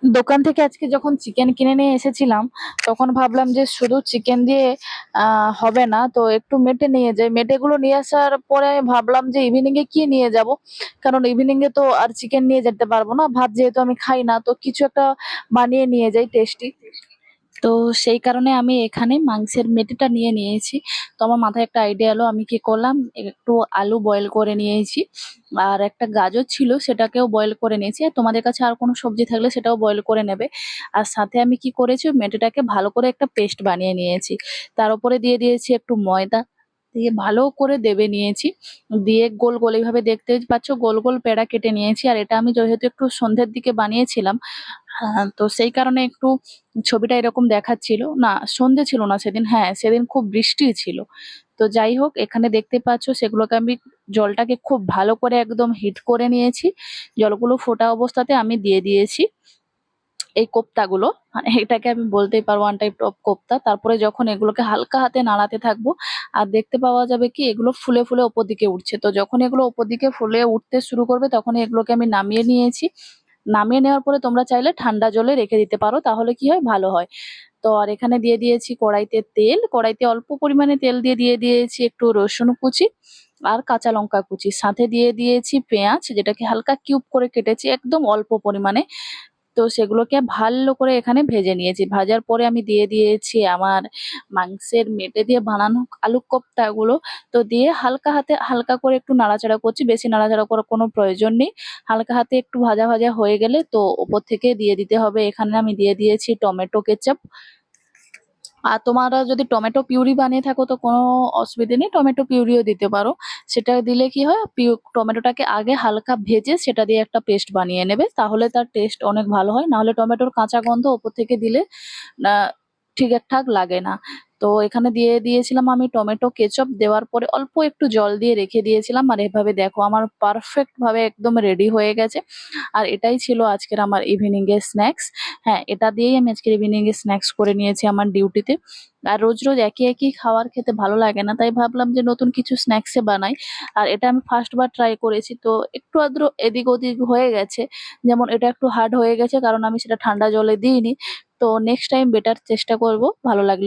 দোকান থেকে আজকে যখন চিকেন কিনে নিয়ে এসেছিলাম, তখন ভাবলাম যে শুধু চিকেন দিয়ে হবে না, তো একটু মেটে নিয়ে যাই। মেটেগুলো নিয়ে আসার পরে আমি ভাবলাম যে ইভিনিং এ কি নিয়ে যাব, কারণ ইভিনিং এ তো আর চিকেন নিয়ে যেতে পারবো না, ভাত যেহেতু আমি খাই না, তো কিছু একটা বানিয়ে নিয়ে যাই টেস্টি। তো সেই কারণে আমি এখানে মাংসের মেটেটা নিয়ে নিয়েছি। তো আমার মাথায় একটা আইডিয়া এলো, আমি কি করলাম, একটু আলু বয়েল করে নিয়েছি, আর একটা গাজর ছিল সেটাকেও বয়েল করে নিয়েছি। আর তোমাদের কাছে আর কোনো সবজি থাকলে সেটাও বয়েল করে নেবে। আর সাথে আমি কি করেছি, মেটেটাকে ভালো করে একটা পেস্ট বানিয়ে নিয়েছি। তার উপরে দিয়ে দিয়েছি একটু ময়দা, দিয়ে ভালো করে দেবে নিয়েছি। দিয়ে গোল গোল এইভাবে দেখতে পাচ্ছ, গোল গোল পেড়া কেটে নিয়েছি। আর এটা আমি যেহেতু একটু সন্ধ্যের দিকে বানিয়েছিলাম, তো সেই কারণে একটু ছবিটা এরকম দেখাচ্ছিল না। সন্ধে ছিল না সেদিন, হ্যাঁ সেদিন খুব বৃষ্টি ছিল। তো যাই হোক, এখানে দেখতে পাচ্ছ সেগুলোকে আমি জলটাকে খুব ভালো করে একদম হিট করে নিয়েছি। জলগুলো ফোটা অবস্থাতে আমি দিয়ে দিয়েছি এই কোপ্তাগুলো। মানে এটাকে আমি বলতেই পারবো ওয়ান টাইপ অফ কোপ্তা। তারপরে যখন এগুলোকে হালকা হাতে নাড়াতে থাকবো, আর দেখতে পাওয়া যাবে কি এগুলো ফুলে ফুলে ওপর দিকে উঠছে। তো যখন এগুলো ওপর দিকে ফুলে উঠতে শুরু করবে, তখন এগুলোকে আমি নামিয়ে নিয়েছি। নামিয়ে নেওয়ার পরে তোমরা চাইলে ঠান্ডা জলে রেখে দিতে পারো, তাহলে কি হয়, ভালো হয়। তো আর এখানে দিয়ে দিয়েছি কড়াইতে তেল। কড়াইতে অল্প পরিমাণে তেল দিয়ে দিয়েছি একটু রসুন কুচি আর কাঁচা লঙ্কা কুচি। সাথে দিয়ে দিয়েছি পেঁয়াজ, যেটাকে হালকা কিউব করে কেটেছি একদম অল্প পরিমাণে। তো সেগুলোকে ভালো করে এখানে ভেজে নিয়েছি। ভাজার পরে আমি দিয়ে দিয়েছি আমার মাংসের মেটে দিয়ে বানানো আলু কোপ্তাগুলো। তো দিয়ে হালকা হাতে হালকা করে একটু নাড়াচাড়া করছি, বেশি নাড়াচাড়া করার কোনো প্রয়োজন নেই। হালকা হাতে একটু ভাজা ভাজা হয়ে গেলে তো ওপর থেকে দিয়ে দিতে হবে, এখানে আমি দিয়ে দিয়েছি টমেটো কেচাপ। আর তোমরা যদি টমেটো পিউরি বানিয়ে থাকো তো কোনো অসুবিধে নেই, টমেটো পিউরিও দিতে পারো। সেটা দিলে কি হয়, টমেটোটাকে আগে হালকা ভেজে সেটা দিয়ে একটা পেস্ট বানিয়ে নেবে, তাহলে তার টেস্ট অনেক ভালো হয়। নাহলে টমেটোর কাঁচা গন্ধ ওপর থেকে দিলে না, ঠিকঠাক লাগে না। তো এখানে দিয়ে দিয়েছিলাম আমি টমেটো কেচাপ। দেওয়ার পরে অল্প একটু জল দিয়ে রেখে দিয়েছিলাম। আর এভাবে দেখো আমার পারফেক্ট ভাবে একদম রেডি হয়ে গেছে। আর এটাই ছিল আজকের আমার ইভিনিং এর স্ন্যাক্স। হ্যাঁ, এটা দিয়েই আমি আজকের ইভিনিং এ স্ন্যাক্স করে নিয়েছি আমার ডিউটিতে। আর রোজ রোজ একই একই খাবার খেতে ভালো লাগে না, তাই ভাবলাম যে নতুন কিছু স্ন্যাক্স এ বানাই। আর এটা আমি ফার্স্ট বার ট্রাই করেছি, তো একটু আধটু এদিক ওদিক হয়ে গেছে। যেমন এটা একটু হার্ড হয়ে গেছে, কারণ আমি সেটা ঠান্ডা জলে দিইনি। তো নেক্সট টাইম বেটার চেষ্টা করব। ভালো লাগলে